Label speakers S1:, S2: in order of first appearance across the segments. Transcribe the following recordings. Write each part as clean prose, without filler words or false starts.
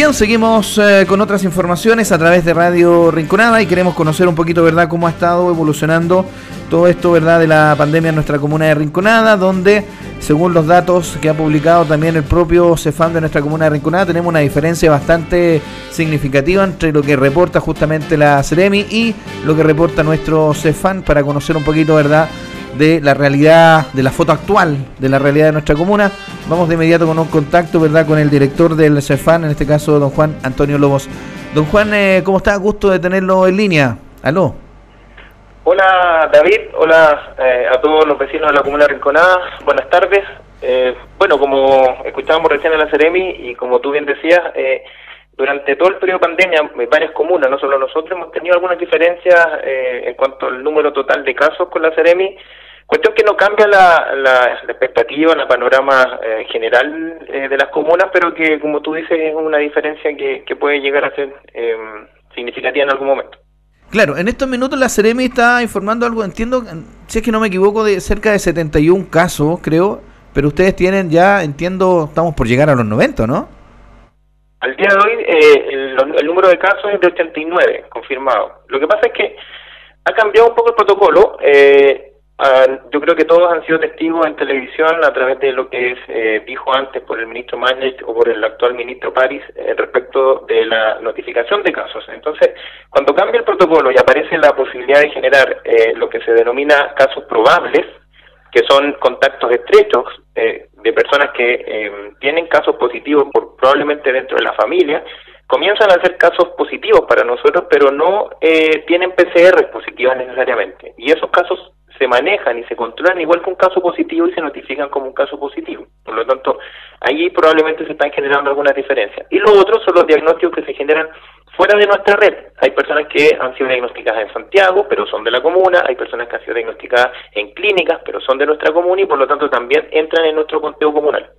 S1: Bien, seguimos con otras informaciones a través de Radio Rinconada y queremos conocer un poquito, ¿verdad?, cómo ha estado evolucionando todo esto, ¿verdad?, de la pandemia en nuestra comuna de Rinconada, donde, según los datos que ha publicado también el propio Cefam de nuestra comuna de Rinconada, tenemos una diferencia bastante significativa entre lo que reporta justamente la Seremi y lo que reporta nuestro Cefam, para conocer un poquito, ¿verdad?, de la realidad, de la foto actual de la realidad de nuestra comuna. Vamos de inmediato con un contacto, ¿verdad?, con el director del Cefam, en este caso don Juan Antonio Lobos. Don Juan, ¿cómo está? Gusto de tenerlo en línea. Aló.
S2: Hola David, hola a todos los vecinos de la comuna de Rinconada, buenas tardes. Bueno, como escuchábamos recién en la Seremi y como tú bien decías, durante todo el periodo de pandemia, varias comunas, no solo nosotros, hemos tenido algunas diferencias en cuanto al número total de casos con la Seremi. Cuestión que no cambia la expectativa, el panorama general de las comunas, pero que, como tú dices, es una diferencia que puede llegar a ser significativa en algún momento.
S1: Claro, en estos minutos la Seremi está informando algo, entiendo, si es que no me equivoco, de cerca de 71 casos, creo, pero ustedes tienen ya, entiendo, estamos por llegar a los 90, ¿no?
S2: Al día de hoy el número de casos es de 89 confirmados. Lo que pasa es que ha cambiado un poco el protocolo. Yo creo que todos han sido testigos en televisión a través de lo que dijo antes por el ministro Mañez o por el actual ministro París respecto de la notificación de casos. Entonces, cuando cambia el protocolo y aparece la posibilidad de generar lo que se denomina casos probables, que son contactos estrechos de personas que tienen casos positivos probablemente dentro de la familia, comienzan a ser casos positivos para nosotros, pero no tienen PCR positivas necesariamente. Y esos casos se manejan y se controlan igual que un caso positivo y se notifican como un caso positivo. Por lo tanto, allí probablemente se están generando algunas diferencias. Y lo otro son los diagnósticos que se generan fuera de nuestra red. Hay personas que han sido diagnosticadas en Santiago, pero son de la comuna. Hay personas que han sido diagnosticadas en clínicas, pero son de nuestra comuna y por lo tanto también entran en nuestro conteo comunal.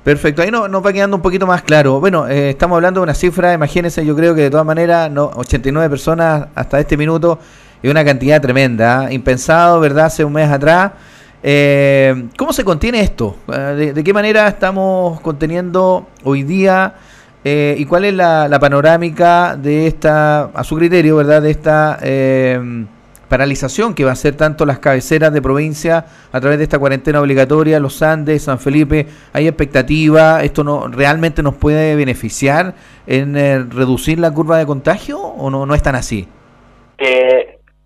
S1: Perfecto, ahí nos va quedando un poquito más claro. Bueno, estamos hablando de una cifra, imagínense, yo creo que de todas maneras, 89 personas hasta este minuto, es una cantidad tremenda, impensado, ¿verdad?, hace un mes atrás. ¿Cómo se contiene esto? ¿De qué manera estamos conteniendo hoy día? ¿Y cuál es la panorámica de esta, a su criterio, ¿verdad?, de esta paralización que va a hacer tanto las cabeceras de provincia a través de esta cuarentena obligatoria, Los Andes, San Felipe? ¿Hay expectativa? ¿Esto realmente nos puede beneficiar en reducir la curva de contagio o no es tan así?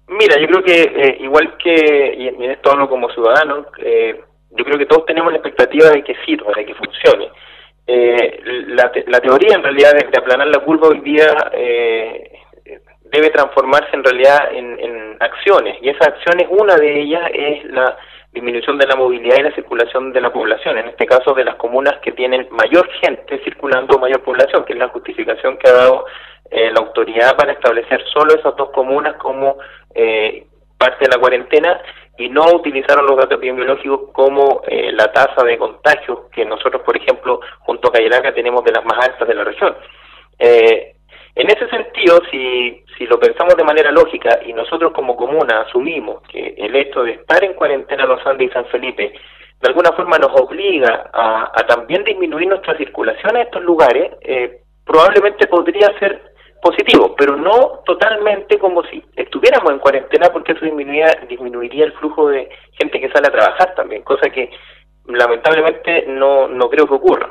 S2: Mira, yo creo que igual que, y en esto hablo como ciudadano, yo creo que todos tenemos la expectativa de que sirva, de que funcione. La teoría en realidad de aplanar la curva hoy día debe transformarse en realidad en acciones, y esas acciones, una de ellas es la disminución de la movilidad y la circulación de la población, en este caso de las comunas que tienen mayor gente circulando, mayor población, que es la justificación que ha dado la autoridad para establecer solo esas dos comunas como parte de la cuarentena y no utilizaron los datos epidemiológicos como la tasa de contagios que nosotros, por ejemplo, junto a Cayelaca tenemos de las más altas de la región. En ese sentido, si lo pensamos de manera lógica y nosotros como comuna asumimos que el hecho de estar en cuarentena Los Andes y San Felipe de alguna forma nos obliga a también disminuir nuestra circulación a estos lugares, probablemente podría ser positivo, pero no totalmente como si estuviéramos en cuarentena, porque eso disminuiría el flujo de gente que sale a trabajar también, cosa que lamentablemente no creo que ocurra.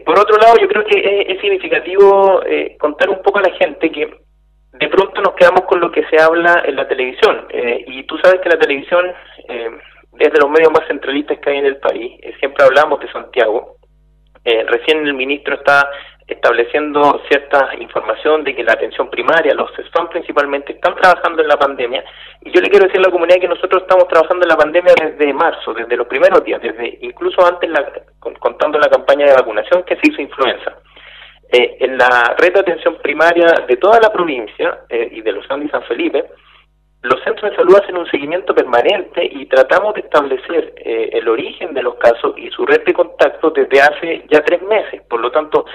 S2: Por otro lado, yo creo que es significativo contar un poco a la gente que de pronto nos quedamos con lo que se habla en la televisión, y tú sabes que la televisión es de los medios más centralistas que hay en el país. Siempre hablamos de Santiago. Recién el ministro está estableciendo cierta información de que la atención primaria, los CESFAM principalmente, están trabajando en la pandemia, y yo le quiero decir a la comunidad que nosotros estamos trabajando en la pandemia desde marzo, desde los primeros días, desde incluso antes, contando la campaña de vacunación que se hizo influenza. En la red de atención primaria de toda la provincia y de Los Andes y San Felipe, los centros de salud hacen un seguimiento permanente y tratamos de establecer el origen de los casos y su red de contacto desde hace ya 3 meses. Por lo tanto,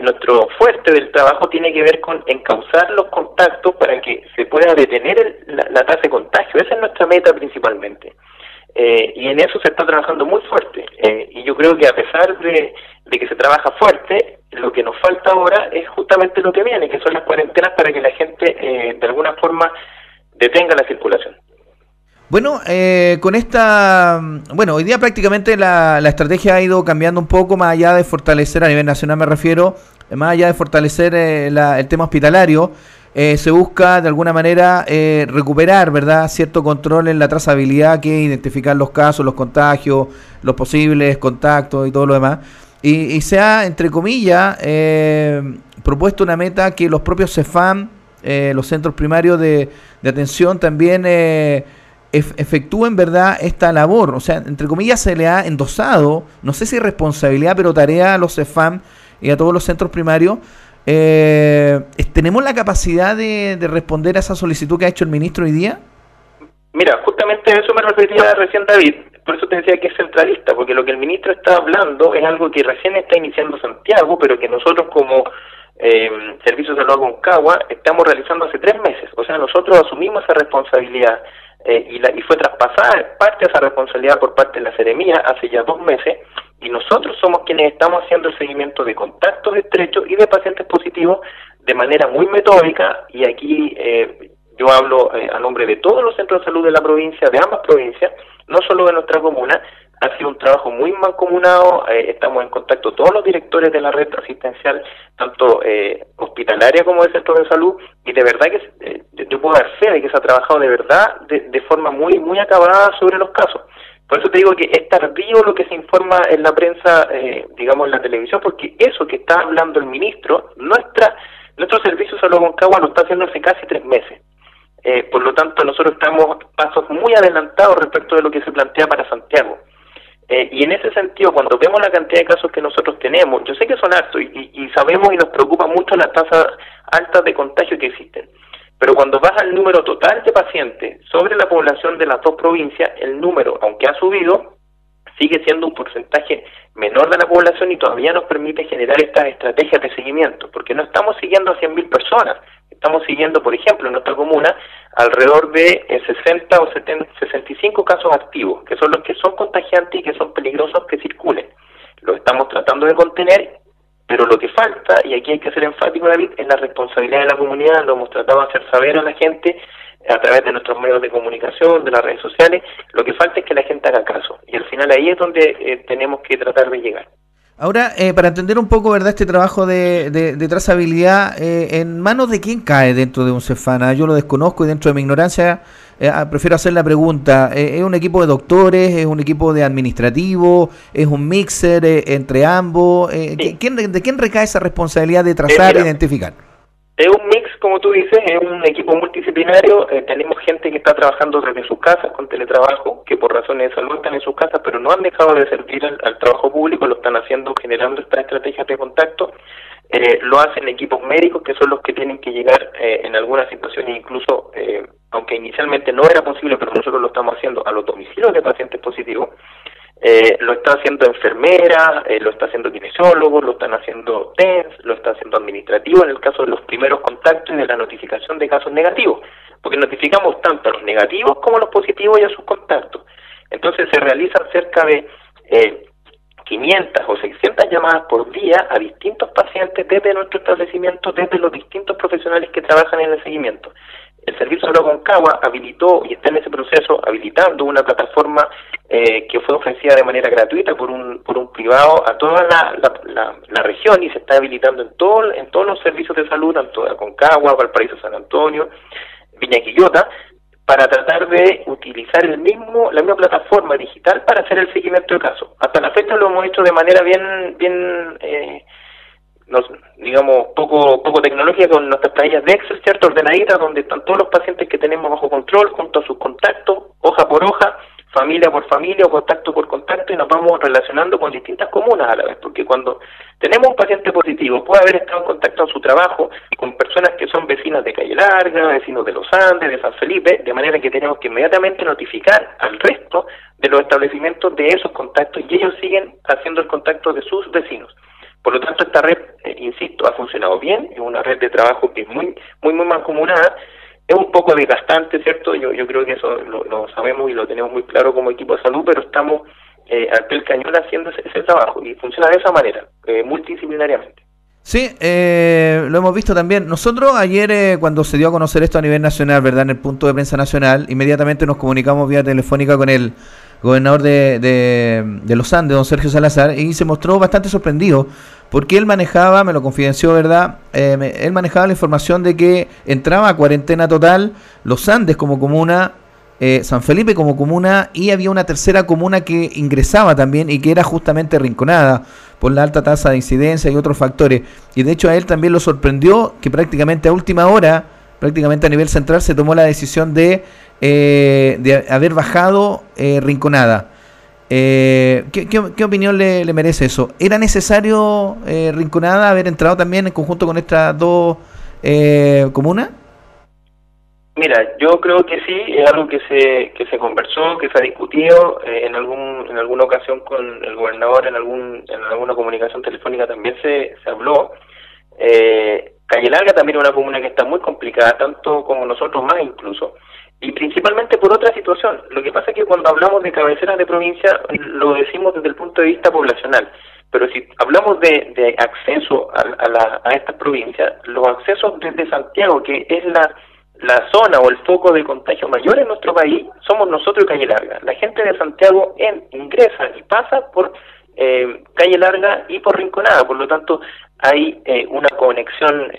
S2: nuestro fuerte del trabajo tiene que ver con encauzar los contactos para que se pueda detener la tasa de contagio. Esa es nuestra meta principalmente. Y en eso se está trabajando muy fuerte. Y yo creo que a pesar de que se trabaja fuerte, lo que nos falta ahora es justamente lo que viene, que son las cuarentenas para que la gente de alguna forma detenga la circulación.
S1: Bueno, con esta, bueno, hoy día prácticamente la estrategia ha ido cambiando un poco, más allá de fortalecer, a nivel nacional me refiero, más allá de fortalecer el tema hospitalario, se busca de alguna manera recuperar, ¿verdad?, cierto control en la trazabilidad, que es identificar los casos, los contagios, los posibles contactos y todo lo demás. Y se ha, entre comillas, propuesto una meta que los propios CEFAM, los centros primarios de atención también efectúen, ¿verdad?, esta labor. O sea, entre comillas, se le ha endosado, no sé si responsabilidad, pero tarea a los CEFAM y a todos los centros primarios. ¿Tenemos la capacidad de responder a esa solicitud que ha hecho el ministro hoy día?
S2: Mira, justamente a eso me refería recién David, por eso te decía que es centralista, porque lo que el ministro está hablando es algo que recién está iniciando Santiago, pero que nosotros como Servicio de Salud Aconcagua estamos realizando hace 3 meses. O sea, nosotros asumimos esa responsabilidad y fue traspasada parte de esa responsabilidad por parte de la Seremía hace ya 2 meses, y nosotros somos quienes estamos haciendo el seguimiento de contactos estrechos y de pacientes positivos de manera muy metódica, y aquí yo hablo a nombre de todos los centros de salud de la provincia, de ambas provincias, no solo de nuestra comuna. Ha sido un trabajo muy mancomunado, estamos en contacto todos los directores de la red asistencial, tanto hospitalaria como de centros de salud, y de verdad que yo puedo dar fe de que se ha trabajado de verdad de forma muy acabada sobre los casos. Por eso te digo que es tardío lo que se informa en la prensa, digamos en la televisión, porque eso que está hablando el ministro, nuestro Servicio de Salud Aconcagua lo está haciendo hace casi 3 meses. Por lo tanto, nosotros estamos pasos muy adelantados respecto de lo que se plantea para Santiago. Y en ese sentido, cuando vemos la cantidad de casos que nosotros tenemos, yo sé que son altos y sabemos y nos preocupa mucho las tasas altas de contagio que existen, pero cuando vas al número total de pacientes sobre la población de las 2 provincias, el número, aunque ha subido, sigue siendo un porcentaje menor de la población y todavía nos permite generar estas estrategias de seguimiento, porque no estamos siguiendo a 100.000 personas, estamos siguiendo, por ejemplo, en nuestra comuna, alrededor de 60 o 65 casos activos, que son los que son contagiantes y que son peligrosos que circulen. Los estamos tratando de contener, pero lo que falta, y aquí hay que ser enfático, David, es la responsabilidad de la comunidad. Lo hemos tratado de hacer saber a la gente a través de nuestros medios de comunicación, de las redes sociales. Lo que falta es que la gente haga caso, y al final ahí es donde tenemos que tratar de llegar.
S1: Ahora, para entender un poco, ¿verdad?, este trabajo de trazabilidad, ¿en manos de quién cae dentro de un Cefana? Yo lo desconozco y dentro de mi ignorancia prefiero hacer la pregunta. ¿Es un equipo de doctores? ¿Es un equipo de administrativo? ¿Es un mixer entre ambos?
S2: Sí.
S1: ¿De quién recae esa responsabilidad de trazar e identificar?
S2: Es un mix, como tú dices, es un equipo multidisciplinario. Tenemos gente que está trabajando desde sus casas con teletrabajo, que por razones de salud están en sus casas, pero no han dejado de servir al trabajo público, lo están haciendo generando estas estrategias de contacto. Lo hacen equipos médicos, que son los que tienen que llegar en algunas situaciones, incluso, aunque inicialmente no era posible, pero nosotros lo estamos haciendo a los domicilios de pacientes positivos. Lo está haciendo enfermeras, lo está haciendo kinesiólogos, lo están haciendo TENS, lo está haciendo administrativo en el caso de los primeros contactos y de la notificación de casos negativos, porque notificamos tanto a los negativos como a los positivos y a sus contactos. Entonces se realizan cerca de 500 o 600 llamadas por día a distintos pacientes desde nuestro establecimiento, desde los distintos profesionales que trabajan en el seguimiento. El Servicio de Salud Aconcagua habilitó y está en ese proceso habilitando una plataforma que fue ofrecida de manera gratuita por un privado a toda la región, y se está habilitando en todos los servicios de salud, tanto de Aconcagua, Valparaíso, San Antonio, Viña Quillota, para tratar de utilizar la misma plataforma digital para hacer el seguimiento de casos. Hasta la fecha lo hemos hecho de manera digamos, poco tecnológica, con nuestras planillas de Excel, ¿cierto?, ordenaditas, donde están todos los pacientes que tenemos bajo control, junto a sus contactos, hoja por hoja, familia por familia o contacto por contacto, y nos vamos relacionando con distintas comunas a la vez, porque cuando tenemos un paciente positivo puede haber estado en contacto en su trabajo con personas que son vecinas de Calle Larga, vecinos de Los Andes, de San Felipe, de manera que tenemos que inmediatamente notificar al resto de los establecimientos de esos contactos, y ellos siguen haciendo el contacto de sus vecinos. Por lo tanto, esta red, insisto, ha funcionado bien, es una red de trabajo que es muy mancomunada. Es un poco desgastante, ¿cierto? Yo creo que eso lo sabemos y lo tenemos muy claro como equipo de salud, pero estamos al pie del cañón haciendo ese trabajo, y funciona de esa manera, multidisciplinariamente.
S1: Sí, lo hemos visto también. Nosotros ayer, cuando se dio a conocer esto a nivel nacional, ¿verdad? En el punto de prensa nacional, inmediatamente nos comunicamos vía telefónica con el gobernador de Los Andes, don Sergio Salazar, y se mostró bastante sorprendido, porque él manejaba, me lo confidenció, ¿verdad? Él manejaba la información de que entraba a cuarentena total Los Andes como comuna, San Felipe como comuna, y había una tercera comuna que ingresaba también y que era justamente Rinconada por la alta tasa de incidencia y otros factores. Y de hecho a él también lo sorprendió que prácticamente a última hora, prácticamente a nivel central, se tomó la decisión de haber bajado Rinconada. ¿Qué opinión le merece eso? ¿Era necesario Rinconada haber entrado también en conjunto con estas dos comunas?
S2: Mira, yo creo que sí, es algo que se conversó, que se ha discutido en alguna ocasión con el gobernador, en alguna comunicación telefónica también se habló. Calle Larga también es una comuna que está muy complicada, tanto como nosotros más incluso, y principalmente por otra situación. Lo que pasa es que cuando hablamos de cabeceras de provincia lo decimos desde el punto de vista poblacional, pero si hablamos de acceso a estas provincias, los accesos desde Santiago, que es la zona o el foco de contagio mayor en nuestro país, somos nosotros y Calle Larga. La gente de Santiago ingresa y pasa por Calle Larga y por Rinconada, por lo tanto hay una conexión,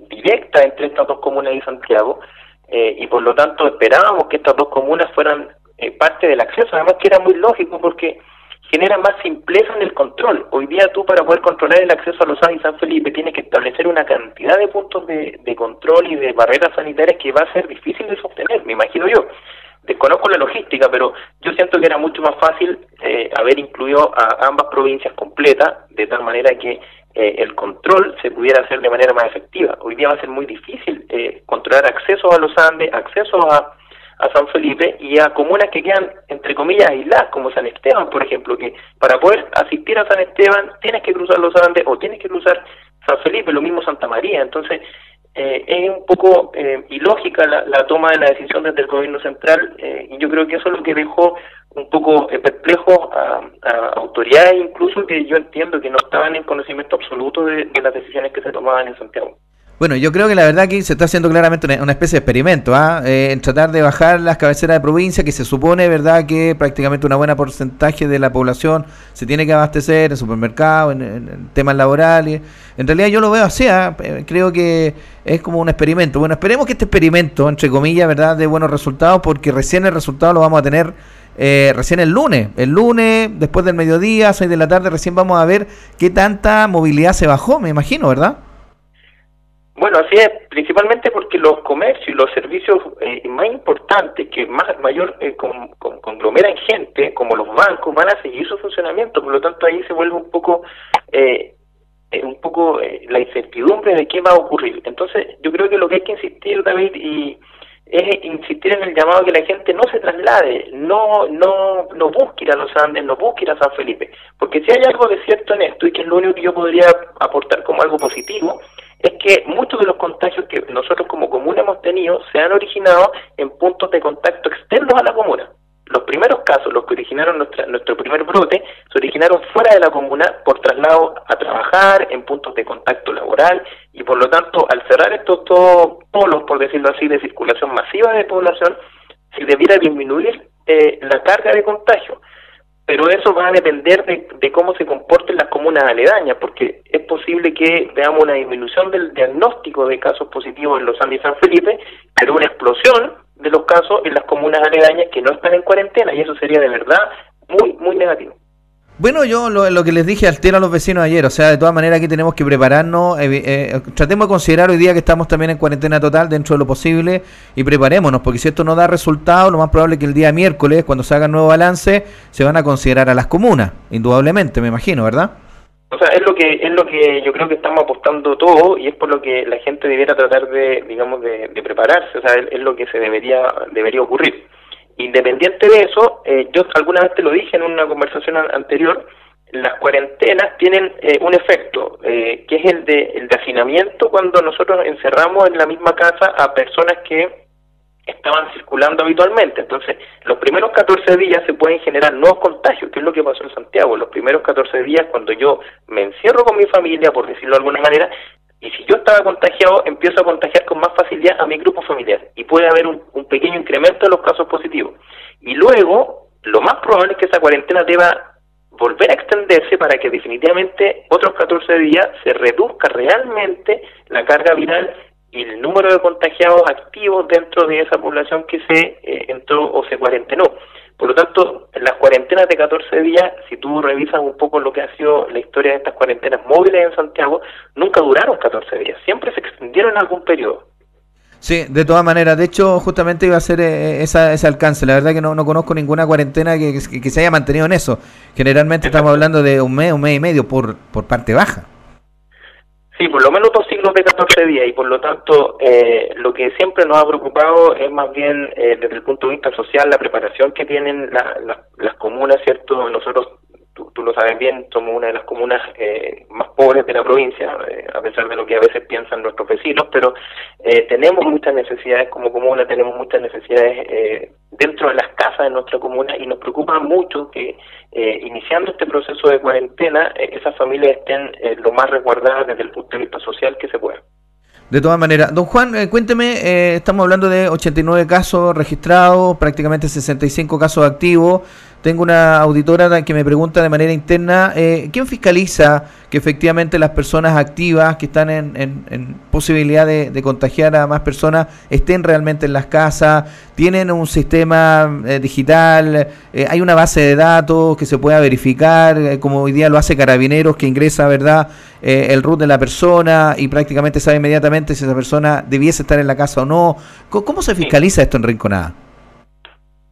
S2: directa entre estas dos comunas y Santiago, y por lo tanto esperábamos que estas dos comunas fueran parte del acceso, además que era muy lógico porque genera más simpleza en el control. Hoy día tú, para poder controlar el acceso a Los Andes y San Felipe, tienes que establecer una cantidad de puntos de control y de barreras sanitarias que va a ser difícil de sostener, me imagino yo. Desconozco la logística, pero yo siento que era mucho más fácil haber incluido a ambas provincias completas, de tal manera que el control se pudiera hacer de manera más efectiva. Hoy día va a ser muy difícil controlar accesos a Los Andes, accesos a San Felipe y a comunas que quedan, entre comillas, aisladas, como San Esteban, por ejemplo, que para poder asistir a San Esteban tienes que cruzar Los Andes o tienes que cruzar San Felipe, lo mismo Santa María. Entonces, es un poco ilógica la toma de la decisión desde el gobierno central, y yo creo que eso es lo que dejó un poco perplejo a autoridades, incluso que yo entiendo que no estaban en conocimiento absoluto de las decisiones que se tomaban en Santiago.
S1: Bueno, yo creo que la verdad que se está haciendo claramente una especie de experimento, en tratar de bajar las cabeceras de provincia, que se supone, verdad, que prácticamente una buena porcentaje de la población se tiene que abastecer en supermercados, en temas laborales. En realidad yo lo veo así, creo que es como un experimento. Bueno, esperemos que este experimento, entre comillas, verdad, dé buenos resultados, porque recién el resultado lo vamos a tener recién el lunes, después del mediodía, 6 de la tarde, recién vamos a ver qué tanta movilidad se bajó, me imagino, ¿verdad?
S2: Bueno, así es, principalmente porque los comercios y los servicios más importantes, que mayor conglomeran gente, como los bancos, van a seguir su funcionamiento. Por lo tanto, ahí se vuelve un poco la incertidumbre de qué va a ocurrir. Entonces, yo creo que lo que hay que insistir, David, es insistir en el llamado a que la gente no se traslade, no busque ir a Los Andes, no busque ir a San Felipe, porque si hay algo de cierto en esto, y que es lo único que yo podría aportar como algo positivo, es que muchos de los contagios que nosotros como comuna hemos tenido se han originado en puntos de contacto externos a la comuna. Los primeros casos, los que originaron nuestro primer brote, se originaron fuera de la comuna por traslado a trabajar, en puntos de contacto laboral, y por lo tanto, al cerrar estos dos polos, por decirlo así, de circulación masiva de población, se debiera disminuir la carga de contagio. Pero eso va a depender de cómo se comporten las comunas aledañas, porque es posible que veamos una disminución del diagnóstico de casos positivos en Los Andes y San Felipe, pero una explosión de los casos en las comunas aledañas que no están en cuarentena, y eso sería de verdad muy, muy negativo.
S1: Bueno, yo lo que les dije al tiro a los vecinos ayer, o sea, de todas maneras aquí tenemos que prepararnos, tratemos de considerar hoy día que estamos también en cuarentena total dentro de lo posible, y preparémonos, porque si esto no da resultado, lo más probable es que el día miércoles, cuando se haga el nuevo balance, se van a considerar a las comunas, indudablemente, me imagino, ¿verdad?
S2: O sea, es lo que yo creo que estamos apostando todo, y es por lo que la gente debiera tratar de prepararse, o sea, es lo que se debería ocurrir. Independiente de eso, yo alguna vez te lo dije en una conversación anterior, las cuarentenas tienen un efecto, que es el de hacinamiento, cuando nosotros encerramos en la misma casa a personas que estaban circulando habitualmente. Entonces, los primeros 14 días se pueden generar nuevos contagios, que es lo que pasó en Santiago. Los primeros 14 días, cuando yo me encierro con mi familia, por decirlo de alguna manera, y si yo estaba contagiado, empiezo a contagiar con más facilidad a mi grupo familiar, y puede haber un pequeño incremento de los casos positivos. Y luego, lo más probable es que esa cuarentena deba volver a extenderse para que definitivamente otros 14 días se reduzca realmente la carga viral y el número de contagiados activos dentro de esa población que se entró o se cuarentenó. Por lo tanto, las cuarentenas de 14 días, si tú revisas un poco lo que ha sido la historia de estas cuarentenas móviles en Santiago, nunca duraron 14 días, siempre se extendieron en algún periodo.
S1: Sí, de todas maneras. De hecho, justamente iba a ser ese alcance. La verdad que no conozco ninguna cuarentena que se haya mantenido en eso. Generalmente estamos hablando de un mes y medio por parte baja.
S2: Sí, por lo menos 2 ciclos de 14 días, y por lo tanto lo que siempre nos ha preocupado es más bien desde el punto de vista social la preparación que tienen las comunas, ¿cierto? Nosotros, tú lo sabes bien, somos una de las comunas más pobres de la provincia, a pesar de lo que a veces piensan nuestros vecinos, pero tenemos muchas necesidades como comuna, tenemos muchas necesidades dentro de las casas de nuestra comuna, y nos preocupa mucho que iniciando este proceso de cuarentena, esas familias estén lo más resguardadas desde el punto de vista social que se pueda.
S1: De todas maneras, don Juan, cuénteme, estamos hablando de 89 casos registrados, prácticamente 65 casos activos. Tengo una auditora que me pregunta de manera interna, ¿quién fiscaliza que efectivamente las personas activas que están en posibilidad de contagiar a más personas estén realmente en las casas? ¿Tienen un sistema digital? ¿Hay una base de datos que se pueda verificar, como hoy día lo hace Carabineros, que ingresa, verdad, el RUT de la persona y prácticamente sabe inmediatamente si esa persona debiese estar en la casa o no? ¿Cómo se fiscaliza esto en Rinconada?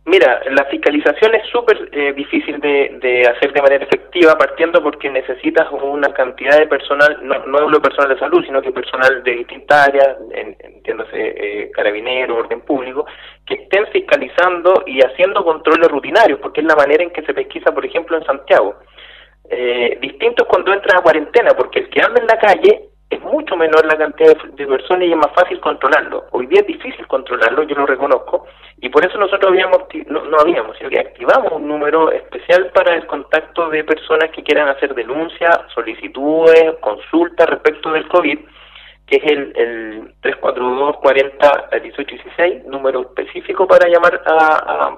S2: Mira, la fiscalización es súper difícil de hacer de manera efectiva, partiendo porque necesitas una cantidad de personal, no solo personal de salud, sino que personal de distintas áreas, entiéndase carabineros, orden público, que estén fiscalizando y haciendo controles rutinarios, porque es la manera en que se pesquisa, por ejemplo, en Santiago. Distinto es cuando entras a cuarentena, porque el que anda en la calle es mucho menor la cantidad de personas y es más fácil controlarlo. Hoy día es difícil controlarlo, yo lo reconozco, y por eso nosotros sino que activamos un número especial para el contacto de personas que quieran hacer denuncias, solicitudes, consultas respecto del COVID, que es el 342-40-1816, número específico para llamar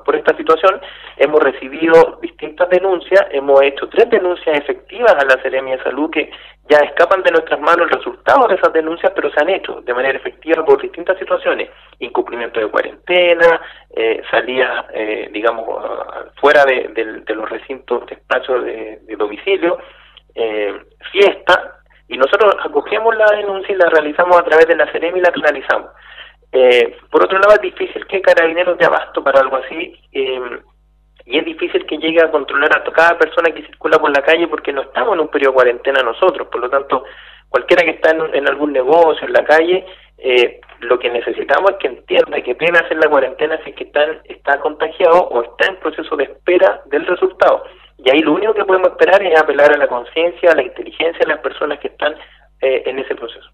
S2: por esta situación. Hemos recibido distintas denuncias, hemos hecho 3 denuncias efectivas a la Seremia de Salud que ya escapan de nuestras manos el resultado de esas denuncias, pero se han hecho de manera efectiva por distintas situaciones: incumplimiento de cuarentena, salidas, digamos, fuera de los recintos, despachos de domicilio, fiesta. Y nosotros acogemos la denuncia y la realizamos a través de la Seremi y la canalizamos. Por otro lado, es difícil que Carabineros dé abasto para algo así, y es difícil que llegue a controlar a cada persona que circula por la calle, porque no estamos en un periodo de cuarentena nosotros. Por lo tanto, cualquiera que está en algún negocio, en la calle, lo que necesitamos es que entienda que debe hacer la cuarentena si es que está contagiado o está en proceso de espera del resultado. Y ahí lo único que podemos esperar es apelar a la conciencia, a la inteligencia de las personas que están en ese proceso.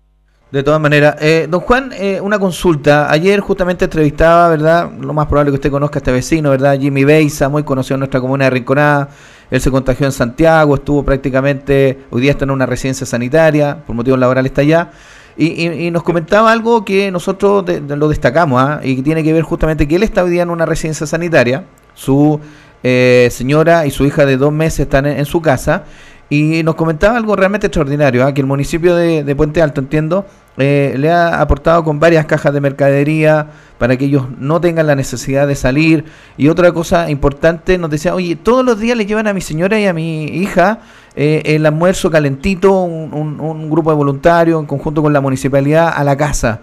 S1: De todas maneras, don Juan, una consulta. Ayer justamente entrevistaba, ¿verdad? Lo más probable que usted conozca a este vecino, ¿verdad? Jimmy Beiza, muy conocido en nuestra comuna de Rinconada. Él se contagió en Santiago, estuvo prácticamente, hoy día está en una residencia sanitaria, por motivos laborales está allá. Y nos comentaba algo que nosotros lo destacamos, y que tiene que ver justamente que él está hoy día en una residencia sanitaria, su señora y su hija de 2 meses están en su casa, y nos comentaba algo realmente extraordinario, que el municipio de Puente Alto, entiendo, le ha aportado con varias cajas de mercadería para que ellos no tengan la necesidad de salir. Y otra cosa importante, nos decía, oye, todos los días le llevan a mi señora y a mi hija el almuerzo calentito, un grupo de voluntarios en conjunto con la municipalidad a la casa.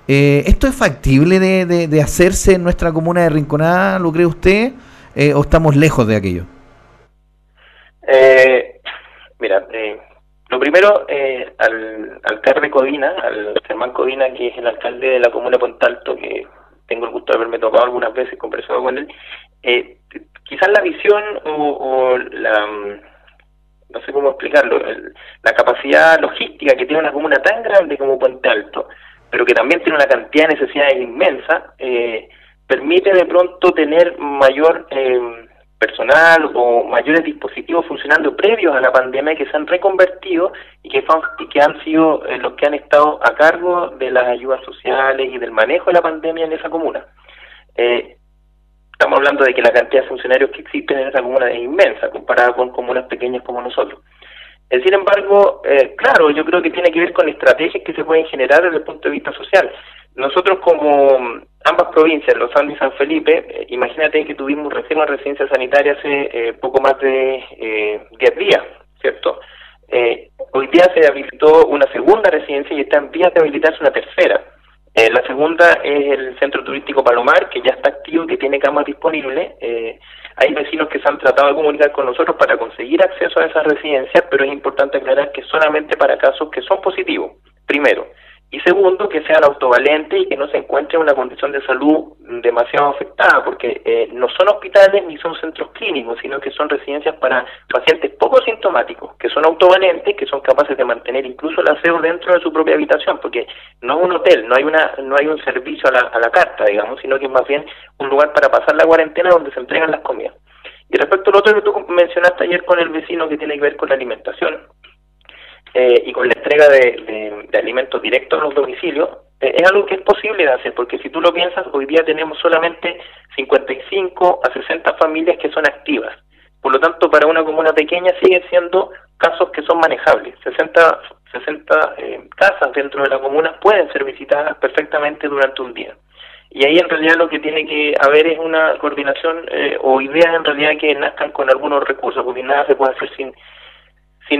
S1: ¿Esto es factible de hacerse en nuestra comuna de Rinconada, lo cree usted, o estamos lejos de aquello?
S2: Mira, lo primero, al alcalde Codina, al Germán Codina, que es el alcalde de la comuna de Puente Alto, que tengo el gusto de haberme tocado algunas veces, conversado con él, quizás la visión o la, no sé cómo explicarlo, la capacidad logística que tiene una comuna tan grande como Puente Alto, pero que también tiene una cantidad de necesidades inmensa, permite de pronto tener mayor personal o mayores dispositivos funcionando previos a la pandemia que se han reconvertido y que han sido los que han estado a cargo de las ayudas sociales y del manejo de la pandemia en esa comuna. Estamos hablando de que la cantidad de funcionarios que existen en esa comuna es inmensa comparada con comunas pequeñas como nosotros. Sin embargo, claro, yo creo que tiene que ver con estrategias que se pueden generar desde el punto de vista social. Nosotros como ambas provincias, Los Andes y San Felipe, imagínate que tuvimos recién una residencia sanitaria hace poco más de 10 días, ¿cierto? Hoy día se habilitó una segunda residencia y está en vías de habilitarse una tercera. La segunda es el Centro Turístico Palomar, que ya está activo, que tiene camas disponibles. Hay vecinos que se han tratado de comunicar con nosotros para conseguir acceso a esas residencias, pero es importante aclarar que solamente para casos que son positivos, primero. Y segundo, que sean autovalentes y que no se encuentren en una condición de salud demasiado afectada, porque no son hospitales ni son centros clínicos, sino que son residencias para pacientes poco sintomáticos, que son autovalentes, que son capaces de mantener incluso el aseo dentro de su propia habitación, porque no es un hotel, no hay un servicio a la carta, digamos, sino que es más bien un lugar para pasar la cuarentena donde se entregan las comidas. Y respecto al otro que tú mencionaste ayer con el vecino, que tiene que ver con la alimentación, y con la entrega de alimentos directos a los domicilios, es algo que es posible de hacer, porque si tú lo piensas, hoy día tenemos solamente 55 a 60 familias que son activas. Por lo tanto, para una comuna pequeña siguen siendo casos que son manejables. 60 casas dentro de la comuna pueden ser visitadas perfectamente durante un día. Y ahí en realidad lo que tiene que haber es una coordinación o ideas en realidad que nazcan con algunos recursos, porque nada se puede hacer sin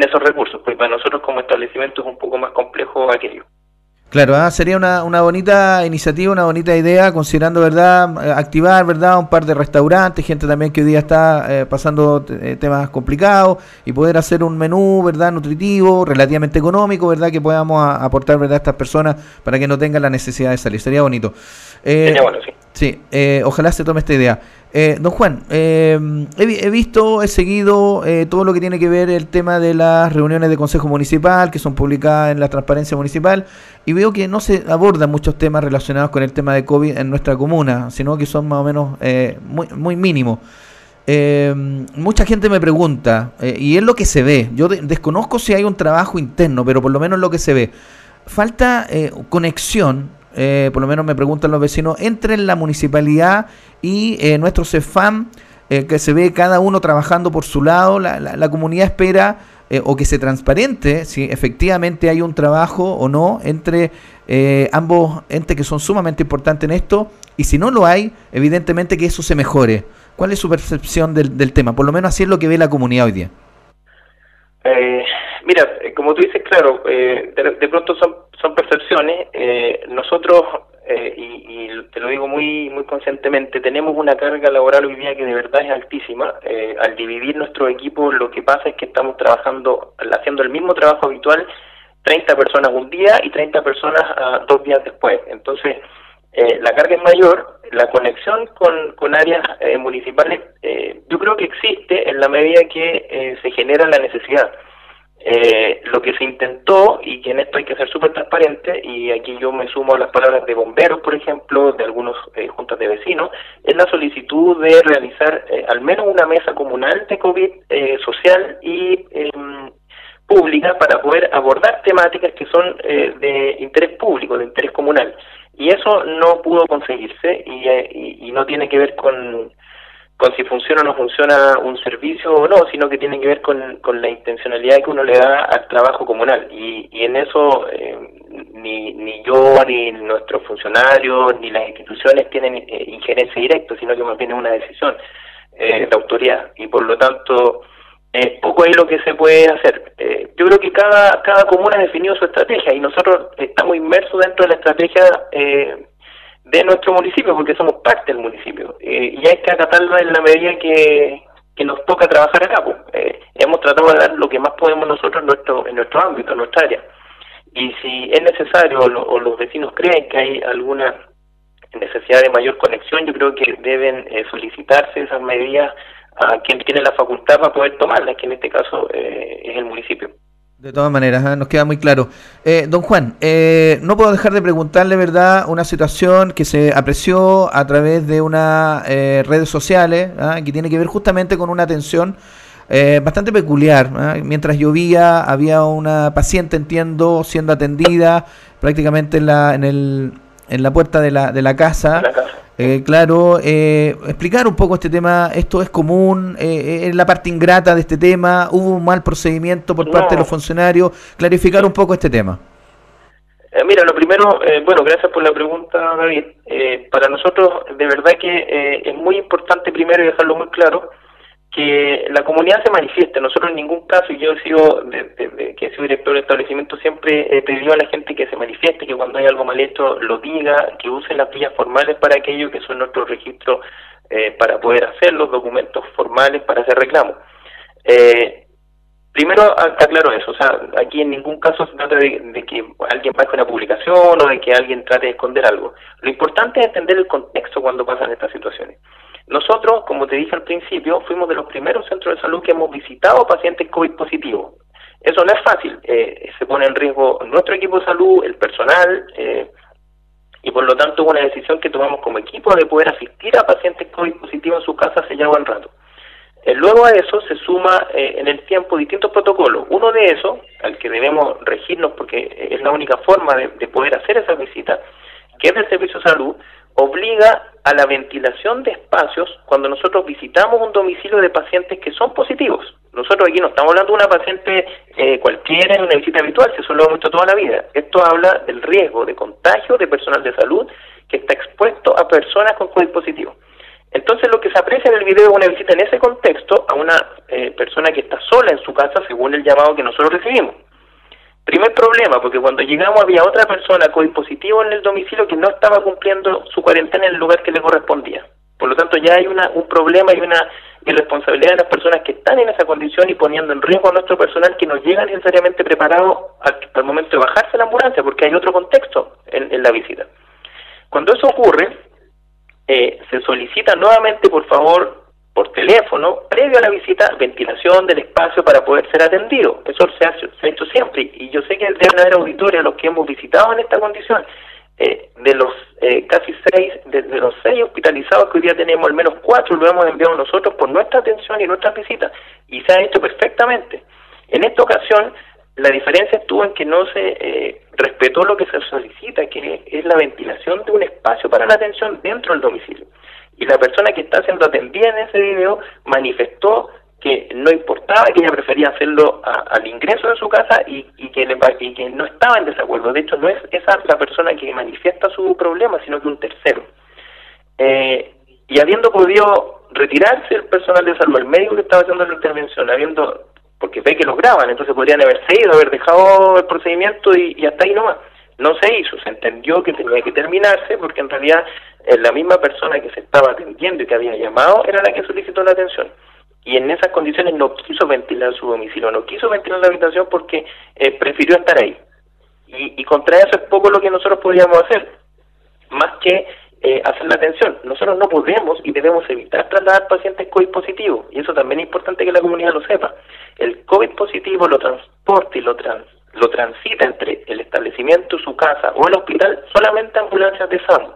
S2: esos recursos, pues para nosotros como establecimiento es un poco más complejo aquello.
S1: Claro, sería una bonita iniciativa, una bonita idea, considerando, ¿verdad?, activar, ¿verdad?, un par de restaurantes, gente también que hoy día está pasando temas complicados, y poder hacer un menú, ¿verdad?, nutritivo, relativamente económico, ¿verdad?, que podamos aportar, ¿verdad?, a estas personas para que no tengan la necesidad de salir. Sería bonito.
S2: Sería bueno, sí.
S1: Sí, ojalá se tome esta idea. Don Juan, he seguido todo lo que tiene que ver el tema de las reuniones de Consejo Municipal, que son publicadas en la Transparencia Municipal, y veo que no se abordan muchos temas relacionados con el tema de COVID en nuestra comuna, sino que son más o menos muy mínimos. Mucha gente me pregunta, y es lo que se ve, yo desconozco si hay un trabajo interno, pero por lo menos lo que se ve, falta conexión. Por lo menos me preguntan los vecinos, entre la municipalidad y nuestro CEFAM, que se ve cada uno trabajando por su lado. La comunidad espera o que se transparente si efectivamente hay un trabajo o no entre ambos entes que son sumamente importantes en esto, y si no lo hay, evidentemente que eso se mejore. ¿Cuál es su percepción del tema? Por lo menos así es lo que ve la comunidad hoy día.
S2: Mira, como tú dices, claro, de pronto son percepciones. Nosotros, y te lo digo muy conscientemente, tenemos una carga laboral hoy día que de verdad es altísima. Al dividir nuestro equipo, lo que pasa es que estamos haciendo el mismo trabajo habitual, 30 personas un día y 30 personas 2 días después. Entonces, la carga es mayor. La conexión con áreas municipales yo creo que existe en la medida que se genera la necesidad. Lo que se intentó, y que en esto hay que ser súper transparente, y aquí yo me sumo a las palabras de bomberos, por ejemplo, de algunos juntas de vecinos, es la solicitud de realizar al menos una mesa comunal de COVID social y pública para poder abordar temáticas que son de interés público, de interés comunal. Y eso no pudo conseguirse, y no tiene que ver con si funciona o no funciona un servicio o no, sino que tiene que ver con la intencionalidad que uno le da al trabajo comunal. Y en eso ni yo, ni nuestros funcionarios, ni las instituciones tienen injerencia directa, sino que más bien es una decisión de autoridad. Y por lo tanto, poco es lo que se puede hacer. Yo creo que cada comuna ha definido su estrategia, y nosotros estamos inmersos dentro de la estrategia de nuestro municipio, porque somos parte del municipio, y hay que acatarlo en la medida que nos toca trabajar acá. Hemos tratado de dar lo que más podemos nosotros en nuestro ámbito, en nuestra área, y si es necesario o los vecinos creen que hay alguna necesidad de mayor conexión, yo creo que deben solicitarse esas medidas a quien tiene la facultad para poder tomarlas, que en este caso es el municipio.
S1: De todas maneras, nos queda muy claro. Don Juan, no puedo dejar de preguntarle, ¿verdad?, una situación que se apreció a través de unas redes sociales, que tiene que ver justamente con una atención bastante peculiar. Mientras llovía, había una paciente, entiendo, siendo atendida prácticamente en la puerta de la casa. Claro, explicar un poco este tema. ¿Esto es común? ¿Es la parte ingrata de este tema? ¿Hubo un mal procedimiento por parte de los funcionarios? Clarificar un poco este tema.
S2: Mira, lo primero, bueno, gracias por la pregunta, David. Para nosotros, de verdad que es muy importante primero y dejarlo muy claro, que la comunidad se manifieste. Nosotros en ningún caso, y yo he sido, desde que he sido director del establecimiento, siempre he pedido a la gente que se manifieste, que cuando hay algo mal hecho lo diga, que use las vías formales para aquello, que son nuestros registros para poder hacer los documentos formales para hacer reclamos. Primero aclaro eso, o sea, aquí en ningún caso se trata de que alguien baje una publicación o de que alguien trate de esconder algo. Lo importante es entender el contexto cuando pasan estas situaciones. Nosotros, como te dije al principio, fuimos de los primeros centros de salud que hemos visitado pacientes COVID positivos. Eso no es fácil, se pone en riesgo nuestro equipo de salud, el personal, y por lo tanto una decisión que tomamos como equipo de poder asistir a pacientes COVID positivos en su casa hace ya buen rato. Luego a eso se suma en el tiempo distintos protocolos. Uno de esos, al que debemos regirnos porque es la única forma de poder hacer esa visita, que es del Servicio de Salud, obliga a la ventilación de espacios cuando nosotros visitamos un domicilio de pacientes que son positivos. Nosotros aquí no estamos hablando de una paciente cualquiera en una visita habitual, si eso lo hemos visto toda la vida. Esto habla del riesgo de contagio de personal de salud que está expuesto a personas con COVID positivo. Entonces lo que se aprecia en el video es una visita en ese contexto a una persona que está sola en su casa según el llamado que nosotros recibimos. Primer problema, porque cuando llegamos había otra persona COVID positivo en el domicilio que no estaba cumpliendo su cuarentena en el lugar que le correspondía. Por lo tanto ya hay un problema y una irresponsabilidad de las personas que están en esa condición y poniendo en riesgo a nuestro personal que no llega necesariamente preparado al momento de bajarse a la ambulancia, porque hay otro contexto en la visita. Cuando eso ocurre, se solicita nuevamente, por favor, por teléfono, previo a la visita, ventilación del espacio para poder ser atendido. Eso se ha hecho siempre, y yo sé que deben haber auditores a los que hemos visitado en esta condición. De los de los 6 hospitalizados que hoy día tenemos, al menos 4 lo hemos enviado nosotros por nuestra atención y nuestras visitas, y se ha hecho perfectamente. En esta ocasión, la diferencia estuvo en que no se respetó lo que se solicita, que es la ventilación de un espacio para la atención dentro del domicilio. Y la persona que está siendo atendida en ese video manifestó que no importaba, que ella prefería hacerlo al ingreso de su casa y que no estaba en desacuerdo. De hecho, no es esa la persona que manifiesta su problema, sino que un tercero. Y habiendo podido retirarse el personal de salud, el médico que estaba haciendo la intervención, porque ve que los graban, entonces podrían haberse ido, haber dejado el procedimiento y hasta ahí nomás. No se hizo, se entendió que tenía que terminarse porque en realidad la misma persona que se estaba atendiendo y que había llamado era la que solicitó la atención. Y en esas condiciones no quiso ventilar su domicilio, no quiso ventilar la habitación porque prefirió estar ahí. Y contra eso es poco lo que nosotros podíamos hacer, más que hacer la atención. Nosotros no podemos y debemos evitar trasladar pacientes COVID positivos, y eso también es importante que la comunidad lo sepa. El COVID positivo lo transporta y lo transita entre el establecimiento, su casa o el hospital solamente ambulancias de SAMU.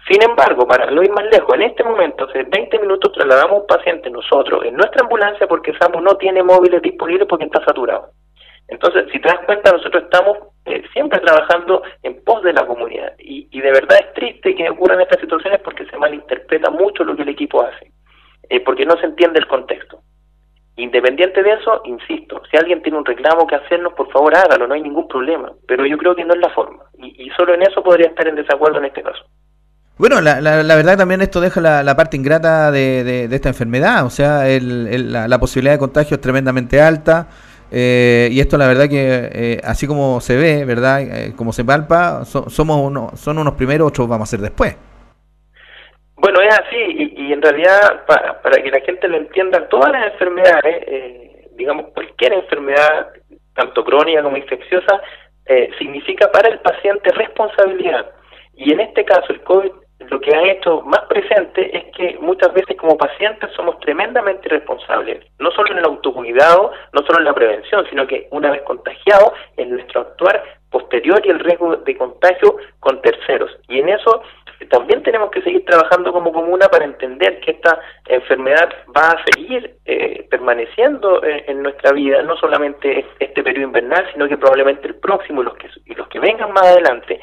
S2: Sin embargo, para no ir más lejos, en este momento, hace 20 minutos trasladamos un paciente nosotros en nuestra ambulancia porque SAMU no tiene móviles disponibles porque está saturado. Entonces, si te das cuenta, nosotros estamos siempre trabajando en pos de la comunidad y de verdad es triste que ocurran estas situaciones porque se malinterpreta mucho lo que el equipo hace, porque no se entiende el contexto. Independiente de eso, insisto, si alguien tiene un reclamo que hacernos, por favor hágalo, no hay ningún problema, pero yo creo que no es la forma y solo en eso podría estar en desacuerdo en este caso.
S1: Bueno, la verdad también esto deja la parte ingrata de esta enfermedad, o sea, la posibilidad de contagio es tremendamente alta. Y esto la verdad que así como se ve, ¿verdad? Como se palpa, son unos primeros, otros vamos a ser después.
S2: Bueno, es así, y en realidad para que la gente lo entienda, todas las enfermedades, digamos cualquier enfermedad, tanto crónica como infecciosa, significa para el paciente responsabilidad. Y en este caso el COVID lo que ha hecho más presente es que muchas veces como pacientes somos tremendamente irresponsables, no solo en el autocuidado, no solo en la prevención, sino que una vez contagiados, en nuestro actuar posterior y el riesgo de contagio con terceros. Y en eso también tenemos que seguir trabajando como comuna para entender que esta enfermedad va a seguir permaneciendo en nuestra vida, no solamente este periodo invernal, sino que probablemente el próximo y los que vengan más adelante.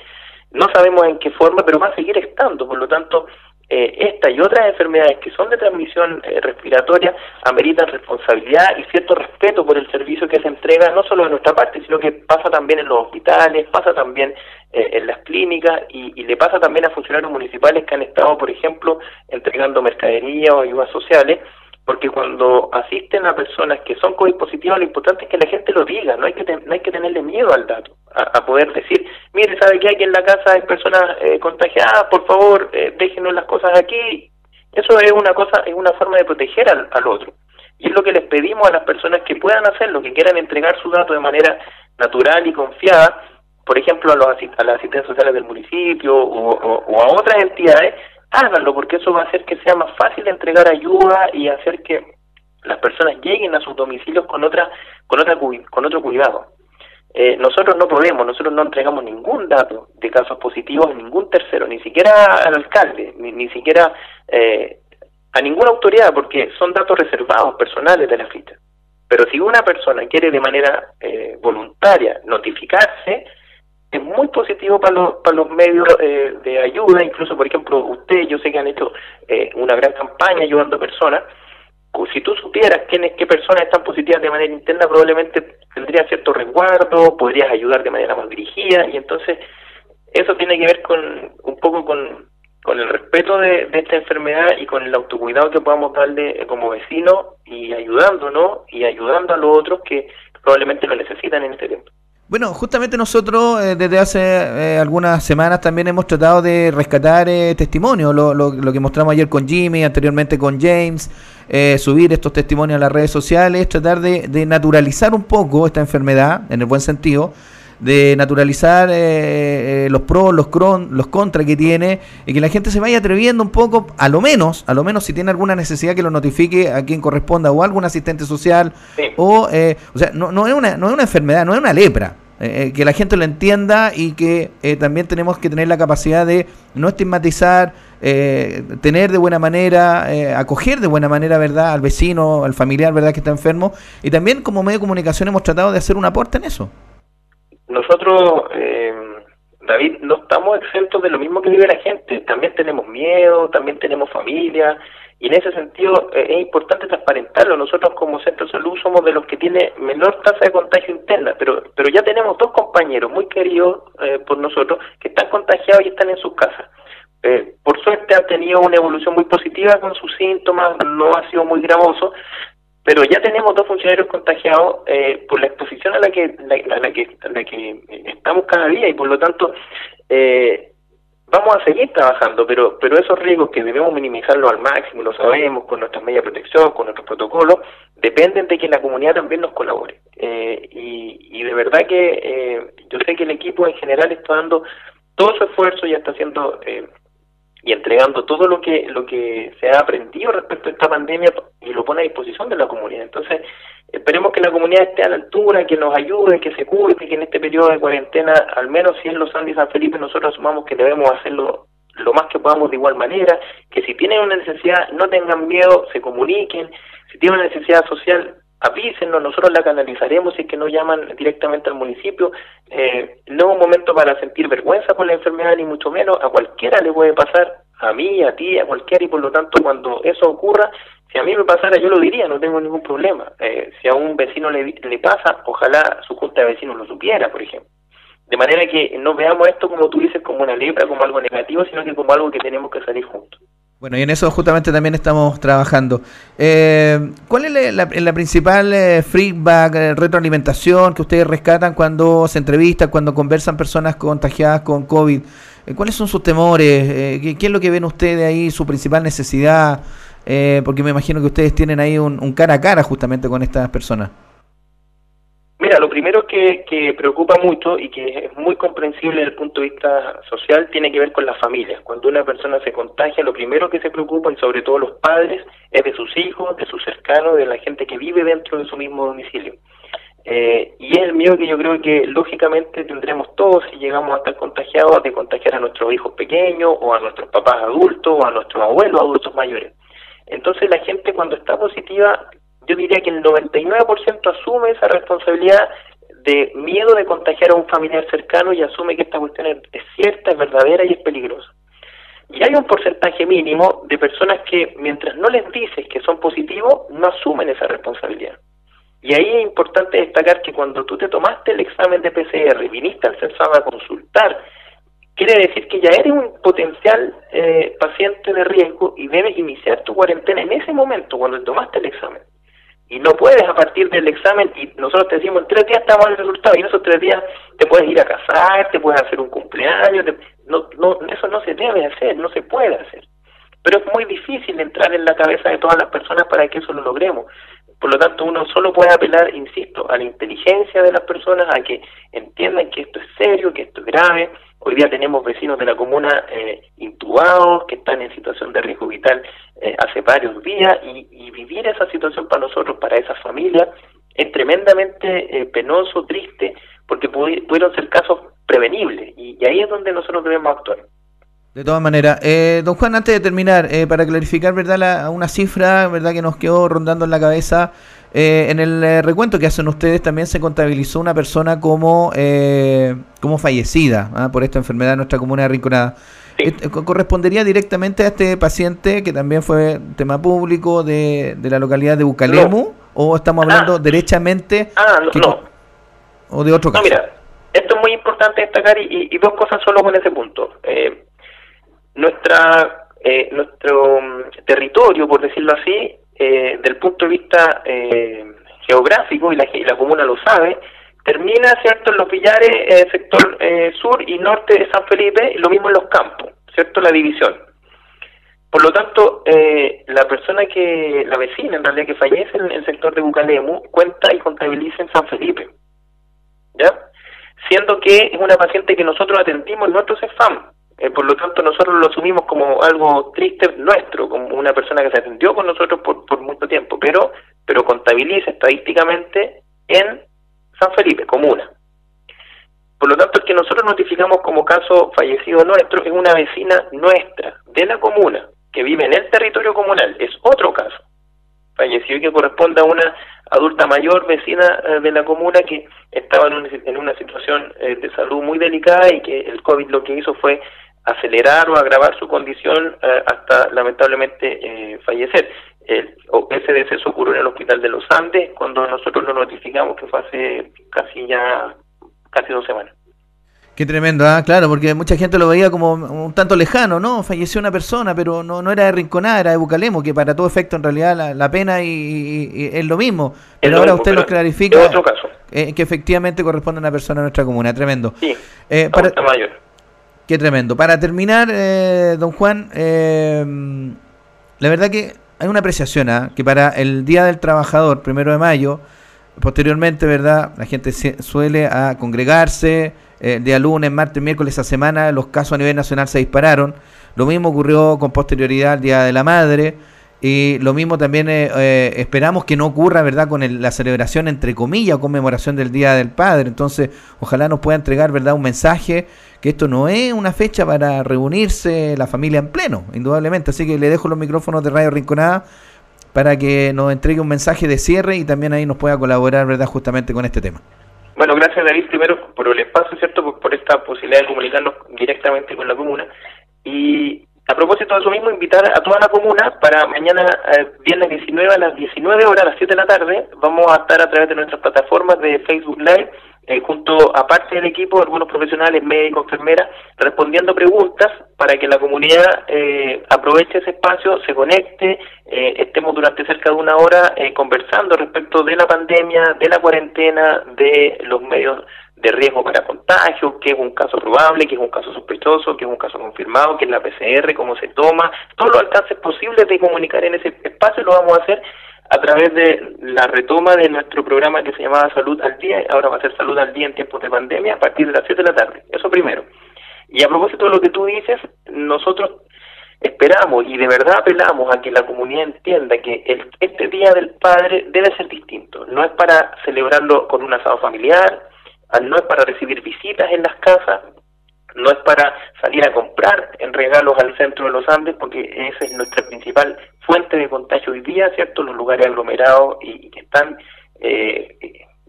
S2: No sabemos en qué forma, pero va a seguir estando. Por lo tanto, esta y otras enfermedades que son de transmisión respiratoria ameritan responsabilidad y cierto respeto por el servicio que se entrega, no solo de nuestra parte, sino que pasa también en los hospitales, pasa también en las clínicas y le pasa también a funcionarios municipales que han estado, por ejemplo, entregando mercadería o ayudas sociales, porque cuando asisten a personas que son COVID positivas, lo importante es que la gente lo diga, no hay que tenerle miedo al dato, a poder decir, mire, ¿sabe qué? Aquí en la casa hay personas contagiadas, por favor, déjenos las cosas aquí. Eso es una forma de proteger al otro. Y es lo que les pedimos a las personas que puedan hacerlo, que quieran entregar su dato de manera natural y confiada, por ejemplo, a las asistentes sociales del municipio o a otras entidades. Háganlo, porque eso va a hacer que sea más fácil entregar ayuda y hacer que las personas lleguen a sus domicilios con otro cuidado. Nosotros no entregamos ningún dato de casos positivos a ningún tercero, ni siquiera al alcalde, ni siquiera a ninguna autoridad, porque son datos reservados, personales de la ficha. Pero si una persona quiere de manera voluntaria notificarse, es muy positivo para los medios de ayuda. Incluso, por ejemplo, ustedes, yo sé que han hecho una gran campaña ayudando a personas. Si tú supieras qué personas están positivas de manera interna, probablemente tendrías cierto resguardo, podrías ayudar de manera más dirigida, y entonces eso tiene que ver un poco con el respeto de esta enfermedad y con el autocuidado que podamos darle como vecinos, y ayudándonos y ayudando a los otros que probablemente lo necesitan en este tiempo.
S1: Bueno, justamente nosotros desde hace algunas semanas también hemos tratado de rescatar testimonios, lo que mostramos ayer con Jimmy, anteriormente con James, subir estos testimonios a las redes sociales, tratar de naturalizar un poco esta enfermedad, en el buen sentido, de naturalizar los pros, los contras que tiene, y que la gente se vaya atreviendo un poco, a lo menos si tiene alguna necesidad, que lo notifique a quien corresponda, o a algún asistente social, sí. O sea, no es una enfermedad, no es una lepra, que la gente lo entienda, y que también tenemos que tener la capacidad de no estigmatizar, tener de buena manera, acoger de buena manera, ¿verdad?, al vecino, al familiar, ¿verdad?, que está enfermo, y también como medio de comunicación hemos tratado de hacer un aporte en eso.
S2: Nosotros, David, no estamos exentos de lo mismo que vive la gente. También tenemos miedo, también tenemos familia, y en ese sentido es importante transparentarlo. Nosotros como Centro de Salud somos de los que tiene menor tasa de contagio interna, pero ya tenemos 2 compañeros muy queridos por nosotros que están contagiados y están en sus casas. Por suerte han tenido una evolución muy positiva con sus síntomas, no ha sido muy gravoso, pero ya tenemos 2 funcionarios contagiados por la exposición a la que estamos cada día, y por lo tanto vamos a seguir trabajando, pero esos riesgos, que debemos minimizarlos al máximo, lo sabemos, con nuestras medidas de protección, con nuestros protocolos, dependen de que la comunidad también nos colabore. Y de verdad que yo sé que el equipo en general está dando todo su esfuerzo y está haciendo y entregando todo lo que se ha aprendido respecto a esta pandemia, y lo pone a disposición de la comunidad. Entonces, esperemos que la comunidad esté a la altura, que nos ayude, que se cuide, que en este periodo de cuarentena, al menos si es Los Andes y San Felipe, nosotros asumamos que debemos hacerlo lo más que podamos de igual manera, que si tienen una necesidad no tengan miedo, se comuniquen, si tienen una necesidad social, avísenos, nosotros la canalizaremos si es que no llaman directamente al municipio. No es un momento para sentir vergüenza por la enfermedad, ni mucho menos. A cualquiera le puede pasar, a mí, a ti, a cualquiera, y por lo tanto cuando eso ocurra, si a mí me pasara yo lo diría, no tengo ningún problema. Si a un vecino le pasa, ojalá su junta de vecinos lo supiera, por ejemplo. De manera que no veamos esto, como tú dices, como una lepra, como algo negativo, sino que como algo que tenemos que salir juntos.
S1: Bueno, y en eso justamente también estamos trabajando. ¿Cuál es la principal feedback, retroalimentación que ustedes rescatan cuando se entrevistan, cuando conversan personas contagiadas con COVID? ¿Cuáles son sus temores? ¿Qué es lo que ven ustedes ahí, su principal necesidad? Porque me imagino que ustedes tienen ahí un cara a cara justamente con estas personas.
S2: Mira, lo primero que preocupa mucho y que es muy comprensible desde el punto de vista social tiene que ver con las familias. Cuando una persona se contagia, lo primero que se preocupa, y sobre todo los padres, es de sus hijos, de sus cercanos, de la gente que vive dentro de su mismo domicilio. Y es el miedo que yo creo que lógicamente tendremos todos si llegamos a estar contagiados, de contagiar a nuestros hijos pequeños o a nuestros papás adultos o a nuestros abuelos adultos mayores. Entonces la gente cuando está positiva, yo diría que el 99% asume esa responsabilidad de miedo de contagiar a un familiar cercano y asume que esta cuestión es cierta, es verdadera y es peligrosa. Y hay un porcentaje mínimo de personas que mientras no les dices que son positivos, no asumen esa responsabilidad. Y ahí es importante destacar que cuando tú te tomaste el examen de PCR y viniste al CERSAM a consultar, quiere decir que ya eres un potencial paciente de riesgo y debes iniciar tu cuarentena en ese momento, cuando tomaste el examen. Y no puedes a partir del examen, y nosotros te decimos en 3 días estamos en el resultado, y en esos 3 días te puedes ir a casar, te puedes hacer un cumpleaños, eso no se debe hacer, no se puede hacer. Pero es muy difícil entrar en la cabeza de todas las personas para que eso lo logremos. Por lo tanto, uno solo puede apelar, insisto, a la inteligencia de las personas, a que entiendan que esto es serio, que esto es grave. Hoy día tenemos vecinos de la comuna intubados, que están en situación de riesgo vital hace varios días, y vivir esa situación para nosotros, para esas familias, es tremendamente penoso, triste, porque pudieron ser casos prevenibles, y ahí es donde nosotros debemos actuar.
S1: De todas maneras, don Juan, antes de terminar, para clarificar, ¿verdad?, una cifra, ¿verdad?, que nos quedó rondando en la cabeza, en el recuento que hacen ustedes también se contabilizó una persona como fallecida por esta enfermedad en nuestra comuna de Rinconada. Sí. ¿Correspondería directamente a este paciente que también fue tema público de la localidad de Bucalemu? No. ¿O estamos hablando derechamente o de otro caso?
S2: No, mira, esto es muy importante destacar y dos cosas solo con ese punto. Nuestro territorio, por decirlo así, del punto de vista geográfico, y la comuna lo sabe, termina, ¿cierto?, en los Villares, sector sur y norte de San Felipe, y lo mismo en los campos, ¿cierto?, la división. Por lo tanto, la vecina en realidad que fallece en el sector de Bucalemu, cuenta y contabiliza en San Felipe, ¿ya? Siendo que es una paciente que nosotros atendimos en nuestro CEFAM. Por lo tanto, nosotros lo asumimos como algo triste nuestro, como una persona que se atendió con nosotros por mucho tiempo, pero contabiliza estadísticamente en San Felipe, comuna. Por lo tanto, el que nosotros notificamos como caso fallecido nuestro es una vecina nuestra, de la comuna, que vive en el territorio comunal. Es otro caso fallecido que corresponde a una adulta mayor, vecina de la comuna, que estaba en una situación de salud muy delicada, y que el COVID lo que hizo fue acelerar o agravar su condición hasta lamentablemente fallecer. Ese deceso ocurrió en el hospital de los Andes, cuando nosotros lo notificamos, que fue hace casi 2 semanas.
S1: Qué tremendo, claro, porque mucha gente lo veía como un tanto lejano, ¿no? Falleció una persona, pero no era de Rinconada, era de Bucalemu, que para todo efecto en realidad la pena y es lo mismo. Pero ahora usted nos clarifica
S2: otro caso.
S1: Que efectivamente corresponde a una persona de nuestra comuna. Tremendo.
S2: Sí, mayor.
S1: Qué tremendo. Para terminar, don Juan, la verdad que hay una apreciación, que para el Día del Trabajador, 1 de mayo, posteriormente, ¿verdad?, la gente suele congregarse. Día lunes, martes, miércoles, esa semana los casos a nivel nacional se dispararon. Lo mismo ocurrió con posterioridad al Día de la Madre, y lo mismo también esperamos que no ocurra, ¿verdad?, con la celebración, entre comillas, o conmemoración del Día del Padre. Entonces, ojalá nos pueda entregar, ¿verdad?, un mensaje, que esto no es una fecha para reunirse la familia en pleno, indudablemente. Así que le dejo los micrófonos de Radio Rinconada para que nos entregue un mensaje de cierre y también ahí nos pueda colaborar, ¿verdad?, justamente con este tema.
S2: Bueno, gracias, David, primero por el espacio, ¿cierto?, por esta posibilidad de comunicarnos directamente con la comuna. Y a propósito de eso mismo, invitar a toda la comuna para mañana, viernes 19 a las 19 horas, a las 7 de la tarde, vamos a estar a través de nuestras plataformas de Facebook Live, junto a parte del equipo, algunos profesionales, médicos, enfermeras, respondiendo preguntas para que la comunidad aproveche ese espacio, se conecte, estemos durante cerca de 1 hora conversando respecto de la pandemia, de la cuarentena, de los medios de riesgo para contagio, qué es un caso probable, qué es un caso sospechoso, qué es un caso confirmado, qué es la PCR, cómo se toma, todos los alcances posibles de comunicar en ese espacio lo vamos a hacer. a través de la retoma de nuestro programa que se llamaba Salud al Día, ahora va a ser Salud al Día en tiempos de pandemia, a partir de las 7 de la tarde. Eso primero. Y a propósito de lo que tú dices, nosotros esperamos y de verdad apelamos a que la comunidad entienda que este Día del Padre debe ser distinto. No es para celebrarlo con un asado familiar, no es para recibir visitas en las casas, no es para salir a comprar en regalos al centro de los Andes, porque esa es nuestra principal fuente de contagio hoy día, ¿cierto? Los lugares aglomerados y que están,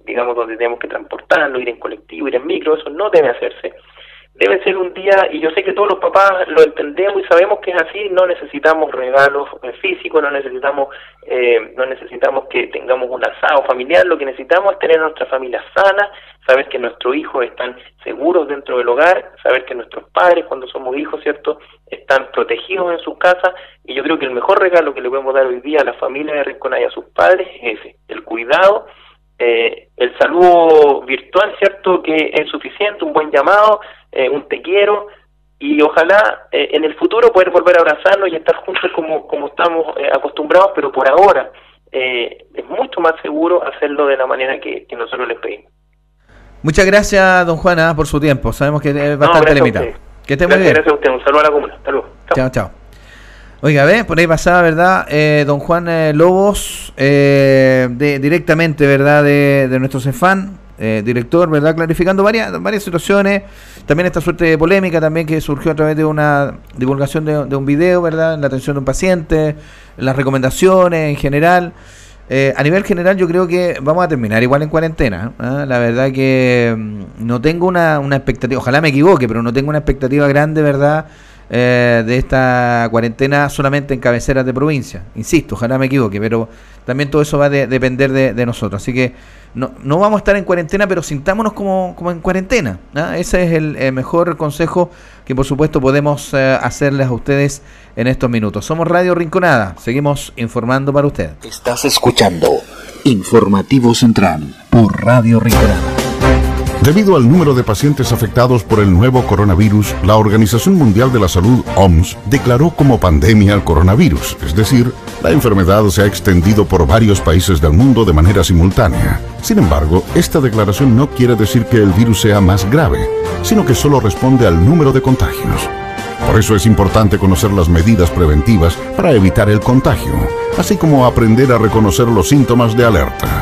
S2: digamos, donde tenemos que transportarnos, ir en colectivo, ir en micro, eso no debe hacerse. Debe ser un día, y yo sé que todos los papás lo entendemos y sabemos que es así, no necesitamos regalos físicos, no necesitamos que tengamos un asado familiar, lo que necesitamos es tener a nuestra familia sana, saber que nuestros hijos están seguros dentro del hogar, saber que nuestros padres, cuando somos hijos, ¿cierto?, están protegidos en sus casas, y yo creo que el mejor regalo que le podemos dar hoy día a la familia de Rinconada y a sus padres es ese, el cuidado, el saludo virtual, ¿cierto?, que es suficiente, un buen llamado, un te quiero, y ojalá en el futuro poder volver a abrazarnos y estar juntos como estamos acostumbrados, pero por ahora es mucho más seguro hacerlo de la manera que nosotros les pedimos.
S1: Muchas gracias, don Juan, por su tiempo. Sabemos que es bastante limitado. Que esté muy bien.
S2: Gracias a usted. Un saludo a la comuna. Hasta luego.
S1: Chao, chao. Oiga, por ahí pasaba, ¿verdad? Don Juan Lobos, directamente, ¿verdad? De nuestro CEFAN, director, ¿verdad? Clarificando varias situaciones. También esta suerte de polémica también que surgió a través de una divulgación de un video, ¿verdad? En la atención de un paciente, las recomendaciones en general. A nivel general yo creo que vamos a terminar igual en cuarentena, ¿eh? La verdad que no tengo una expectativa, ojalá me equivoque, pero no tengo una expectativa grande, ¿verdad? De esta cuarentena solamente en cabeceras de provincia. Insisto, ojalá me equivoque, pero también todo eso va a depender de nosotros. Así que no vamos a estar en cuarentena, pero sintámonos como en cuarentena, ¿no? Ese es el mejor consejo que por supuesto podemos hacerles a ustedes en estos minutos. Somos Radio Rinconada, seguimos informando para usted.
S3: Estás escuchando Informativo Central por Radio Rinconada.
S4: Debido al número de pacientes afectados por el nuevo coronavirus, la Organización Mundial de la Salud, OMS, declaró como pandemia el coronavirus, es decir, la enfermedad se ha extendido por varios países del mundo de manera simultánea. Sin embargo, esta declaración no quiere decir que el virus sea más grave, sino que solo responde al número de contagios. Por eso es importante conocer las medidas preventivas para evitar el contagio, así como aprender a reconocer los síntomas de alerta.